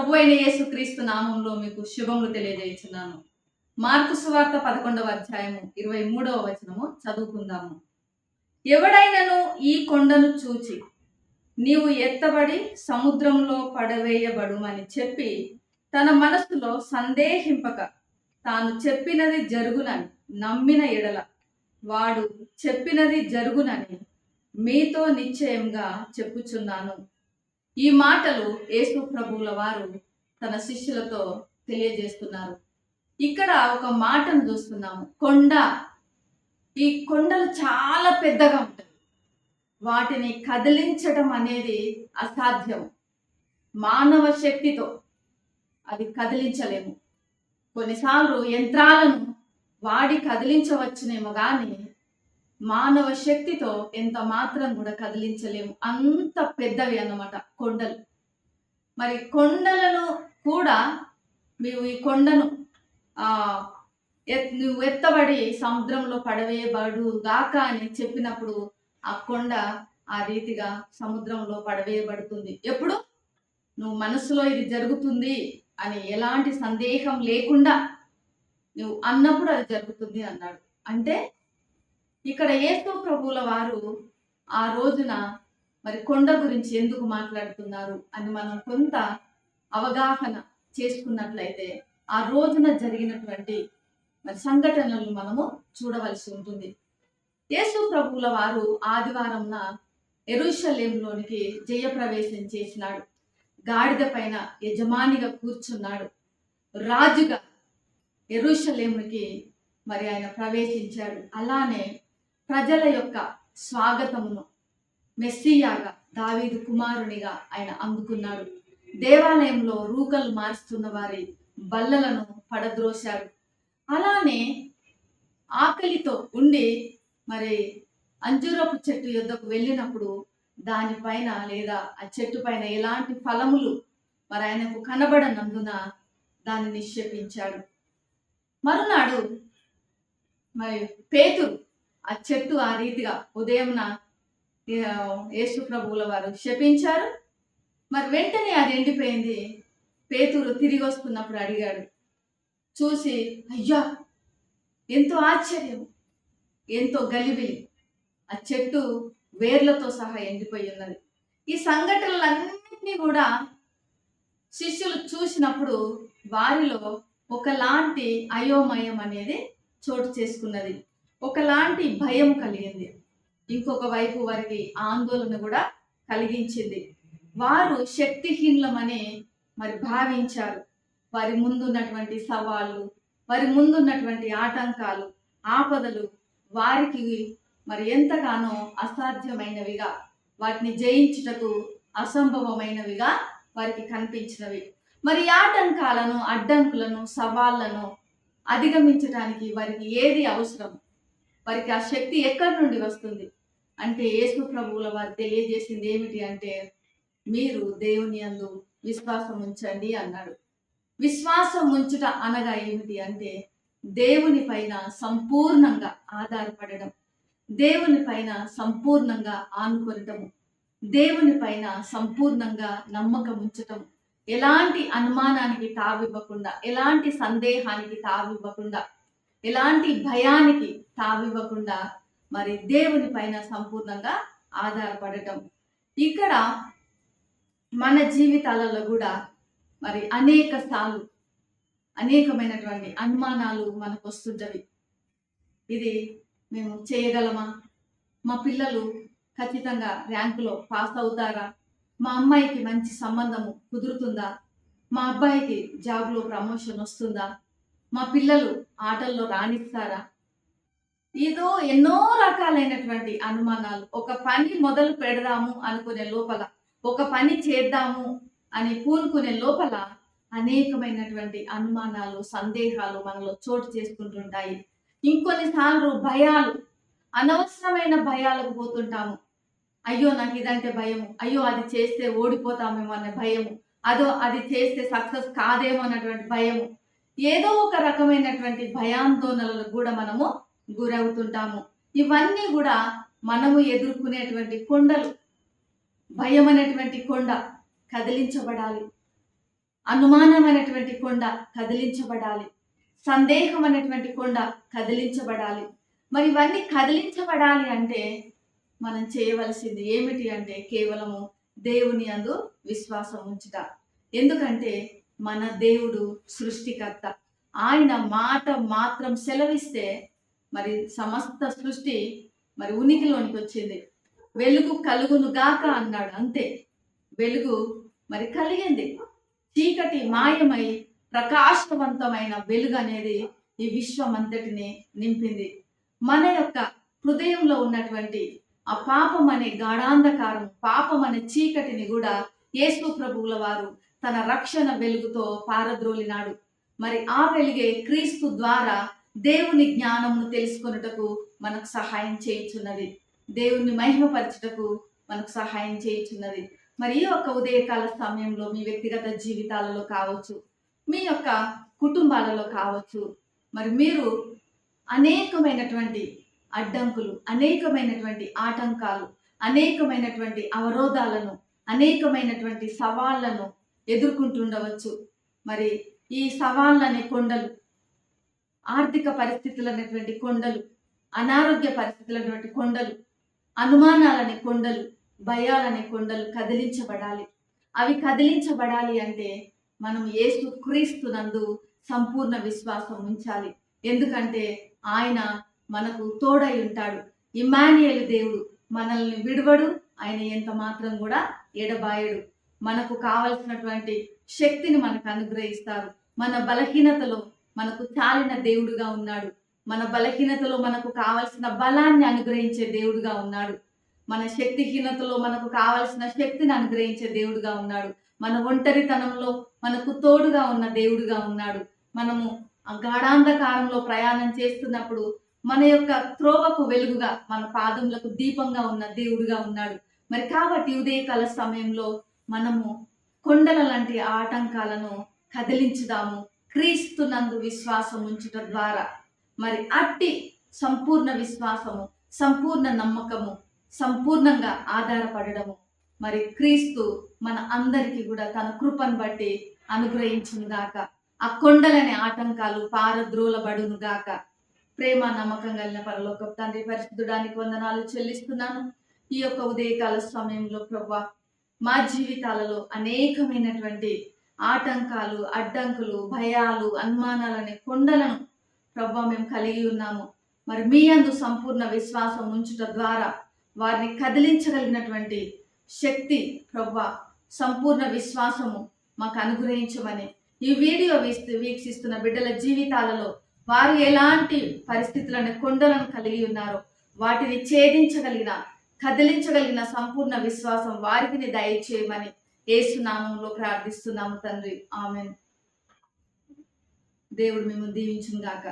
ప్రభు అయిన యేసుక్రీస్తు నామంలో మీకు శుభములు తెలియజేస్తున్నాను. మార్కు సువార్త 11వ అధ్యాయము 23వ వచనము చదువుకుందాము. ఎవడైనను ఈ కొండను చూచి నీవు ఎత్తబడి సముద్రంలో పడవేయబడుమని చెప్పి తన మనస్సులో సందేహింపక తాను చెప్పినది జరుగునని నమ్మిన ఎడల వాడు చెప్పినది జరుగునని మీతో నిశ్చయంగా చెప్పుచున్నాను. ఈ మాటలు యేసు ప్రభువుల వారు తన శిష్యులతో తెలియజేస్తున్నారు. ఇక్కడ ఒక మాటను చూస్తున్నాము, కొండ. ఈ కొండలు చాలా పెద్దగా ఉంటాయి. వాటిని కదిలించడం అనేది అసాధ్యం. మానవ శక్తితో అది కదిలించలేము. కొన్నిసార్లు యంత్రాలను వాడి కదిలించవచ్చునేమో కానీ మానవ శక్తితో ఎంత మాత్రం కూడా కదిలించలేము. అంత పెద్దవి అన్నమాట కొండలు. మరి కొండలను కూడా ఈ కొండను నువ్వు ఎత్తబడి సముద్రంలో పడవేయబడు గాక అని చెప్పినప్పుడు ఆ కొండ ఆ రీతిగా సముద్రంలో పడవేయబడుతుంది. ఎప్పుడు నువ్వు మనసులో ఇది జరుగుతుంది అని ఎలాంటి సందేహం లేకుండా నువ్వు అన్నప్పుడు అది జరుగుతుంది అన్నాడు. అంటే ఇక్కడ యేసు ప్రభువుల వారు ఆ రోజున మరి కొండ గురించి ఎందుకు మాట్లాడుతున్నారు అని మనం కొంత అవగాహన చేసుకున్నట్లయితే ఆ రోజున జరిగినటువంటి మరి సంఘటనలు మనము చూడవలసి ఉంటుంది. యేసు ప్రభువుల వారు ఆదివారంన యెరూషలేములోనికి జయప్రవేశం చేసినాడు. గాడిద పైన యజమానిగా కూర్చున్నాడు. రాజుగా యెరూషలేముకి మరి ఆయన ప్రవేశించాడు. అలానే ప్రజల యొక్క స్వాగతమును మెస్సియాగా, దావీదు కుమారునిగా ఆయన అందుకున్నాడు. దేవాలయంలో రూకలు మార్చుతున్న వారి బల్లలను పడద్రోశాడు. అలానే ఆకలితో ఉండి మరి అంజూరపు చెట్టు యొద్దకు వెళ్ళినప్పుడు దానిపైన లేదా ఆ చెట్టు పైన ఎలాంటి ఫలములు మరి ఆయనకు కనబడనందున దాన్ని నిక్షేపించాడు. మరునాడు మరి పేతురు ఆ చెట్టు ఆ రీతిగా ఉదయంన యేసు ప్రభువుల వారు శపించారు. మరి వెంటనే అది ఎండిపోయింది. పేతురు తిరిగి వస్తున్నప్పుడు అడిగాడు. చూసి అయ్యా, ఎంతో ఆశ్చర్యం, ఎంతో గలిబిలి, ఆ చెట్టు వేర్లతో సహా ఎండిపోయి ఉన్నది. ఈ సంఘటనలన్నింటినీ కూడా శిష్యులు చూసినప్పుడు వారిలో ఒకలాంటి అయోమయం అనేది చోటు చేసుకున్నది. ఒకలాంటి భయం కలిగింది. ఇంకొక వైపు వారికి ఆందోళన కూడా కలిగించింది. వారు శక్తిహీనులమని మరి భావించారు. వారి ముందున్నటువంటి సవాళ్ళు, వారి ముందున్నటువంటి ఆటంకాలు, ఆపదలు వారికి మరి ఎంతగానో అసాధ్యమైనవిగా, వాటిని జయించుటకు అసంభవమైనవిగా వారికి కనిపించినవి. మరి ఆటంకాలను, అడ్డంకులను, సవాళ్లను అధిగమించడానికి వారికి ఏది అవసరం? వారికి ఆ శక్తి ఎక్కడి నుండి వస్తుంది అంటే యేసు ప్రభువుల వారు తెలియజేసింది ఏమిటి అంటే, మీరు దేవుని యందు విశ్వాసం ఉంచండి అన్నాడు. విశ్వాసం ఉంచుట అనగా ఏమిటి అంటే దేవుని పైన సంపూర్ణంగా ఆధారపడడం, దేవుని పైన సంపూర్ణంగా ఆనుకొనటము, దేవుని పైన సంపూర్ణంగా నమ్మకం ఉంచటం, ఎలాంటి అనుమానానికి తావివ్వకుండా, ఎలాంటి సందేహానికి తావివ్వకుండా, ఎలాంటి భయానికి తావివ్వకుండా మరి దేవుని పైన సంపూర్ణంగా ఆధారపడటం. ఇక్కడ మన జీవితాలలో కూడా మరి అనేక సార్లు అనేకమైనటువంటి అనుమానాలు మనకు వస్తుంటవి. ఇది మేము చేయగలమా? మా పిల్లలు ఖచ్చితంగా ర్యాంకులో పాస్ అవుతారా? మా అమ్మాయికి మంచి సంబంధము కుదురుతుందా? మా అబ్బాయికి జాబ్లో ప్రమోషన్ వస్తుందా? మా పిల్లలు ఆటల్లో రాణిస్తారా? ఏదో ఎన్నో రకాలైనటువంటి అనుమానాలు. ఒక పని మొదలు పెడదాము అనుకునే లోపల, ఒక పని చేద్దాము అని పూనుకునే లోపల అనేకమైనటువంటి అనుమానాలు, సందేహాలు మనలో చోటు చేసుకుంటుంటాయి. ఇంకొన్నిసార్లు భయాలు, అనవసరమైన భయాలకు పోతుంటాము. అయ్యో నాకు ఇదంటే భయము, అయ్యో అది చేస్తే ఓడిపోతామేమో అనే భయము, అది చేస్తే సక్సెస్ కాదేమో అన్నటువంటి భయము, ఏదో ఒక రకమైనటువంటి భయాందోళనలకు కూడా మనము గురవుతుంటాము. ఇవన్నీ కూడా మనము ఎదుర్కొనేటువంటి కొండలు. భయం అనేటువంటి కొండ కదిలించబడాలి. అనుమానమైనటువంటి కొండ కదిలించబడాలి. సందేహం అనేటువంటి కొండ కదిలించబడాలి. మరి ఇవన్నీ కదిలించబడాలి అంటే మనం చేయవలసింది ఏమిటి అంటే కేవలము దేవుని యందు విశ్వాసం ఉంచుట. ఎందుకంటే మన దేవుడు సృష్టికర్త. ఆయన మాట మాత్రం సెలవిస్తే మరి సమస్త సృష్టి మరి ఉనికిలోనికి వచ్చింది. వెలుగు కలుగును గాక అన్నాడు, అంతే. వెలుగు మరి కలిగింది. చీకటి మాయమై ప్రకాశవంతమైన వెలుగు అనేది ఈ విశ్వం అంతటిని నింపింది. మన యొక్క హృదయంలో ఉన్నటువంటి ఆ పాపం అనే గాఢాంధకారం, పాపం అనే చీకటిని కూడా యేసు ప్రభువుల వారు తన రక్షణ వెలుగుతో పారద్రోలినాడు. మరి ఆ వెలుగే క్రీస్తు ద్వారా దేవుని జ్ఞానమును తెలుసుకొనుటకు మనకు సహాయం చేయుచున్నది. దేవుని మహిమపరచుటకు మనకు సహాయం చేయుచున్నది. మరి ఈ యొక్క ఉదయకాల సమయంలో మీ వ్యక్తిగత జీవితాలలో కావచ్చు, మీ యొక్క కుటుంబాలలో కావచ్చు, మరి మీరు అనేకమైనటువంటి అడ్డంకులు, అనేకమైనటువంటి ఆటంకాలు, అనేకమైనటువంటి అవరోధాలను, అనేకమైనటువంటి సవాళ్లను ఎదుర్కొంటుండవచ్చు. మరి ఈ సవాళ్ళనే కొండలు, ఆర్థిక పరిస్థితులు అనేటువంటి కొండలు, అనారోగ్య పరిస్థితులు అనేటువంటి కొండలు, అనుమానాలనే కొండలు, భయాలనే కొండలు కదిలించబడాలి. అవి కదిలించబడాలి అంటే మనం యేసు క్రీస్తునందు సంపూర్ణ విశ్వాసం ఉంచాలి. ఎందుకంటే ఆయన మనకు తోడై ఉంటాడు. ఇమ్మానుయేలు దేవుడు మనల్ని విడువడు, ఆయన ఎంత మాత్రం కూడా ఎడబాయడు. మనకు కావలసినటువంటి శక్తిని మనకు అనుగ్రహిస్తారు. మన బలహీనతలో మనకు చాలిన దేవుడుగా ఉన్నాడు. మన బలహీనతలో మనకు కావలసిన బలాన్ని అనుగ్రహించే దేవుడుగా ఉన్నాడు. మన శక్తిహీనతలో మనకు కావలసిన శక్తిని అనుగ్రహించే దేవుడుగా ఉన్నాడు. మన ఒంటరితనంలో మనకు తోడుగా ఉన్న దేవుడుగా ఉన్నాడు. మనము ఆ గాఢాంధకారంలో ప్రయాణం చేస్తున్నప్పుడు మన యొక్క త్రోవకు వెలుగుగా, మన పాదములకు దీపంగా ఉన్న దేవుడుగా ఉన్నాడు. మరి కాబట్టి ఉదయకాల సమయంలో మనము కొండల లాంటి ఆటంకాలను కదిలించుదాము క్రీస్తునందు విశ్వాసం ఉంచుట ద్వారా. మరి అట్టి సంపూర్ణ విశ్వాసము, సంపూర్ణ నమ్మకము, సంపూర్ణంగా ఆధారపడము మరి క్రీస్తు మన అందరికీ కూడా తన కృపను బట్టి అనుగ్రహించును గాక. ఆ కొండలనే ఆటంకాలు పారద్రోలబడును గాక. ప్రేమ నమ్మకం కలిగిన పరలోకపు తండ్రి, పరిశుద్ధుడానికి వందనాలు చెల్లిస్తున్నాను. ఈ యొక్క ఉదయకాల సమయంలో ప్రభువా, మా జీవితాలలో అనేకమైనటువంటి ఆటంకాలు, అడ్డంకులు, భయాలు, అనుమానాలనే కొండలను ప్రభువా మేము కలిగి ఉన్నాము. మరి మీ యందు సంపూర్ణ విశ్వాసం ఉంచుట ద్వారా వారిని కదిలించగలిగినటువంటి శక్తి ప్రభువా, సంపూర్ణ విశ్వాసము మాకు అనుగ్రహించమని ఈ వీడియో వీక్షిస్తున్న బిడ్డల జీవితాలలో వారు ఎలాంటి పరిస్థితులను, కొండలను కలిగి ఉన్నారో వాటిని ఛేదించగలిగిన, కదిలించగలిగిన సంపూర్ణ విశ్వాసం వారికి దయచేయమని యేసు నామములో ప్రార్థిస్తున్నాము తండ్రి. ఆమేన్. దేవుడు మిమ్మల్ని దీవించును గాక.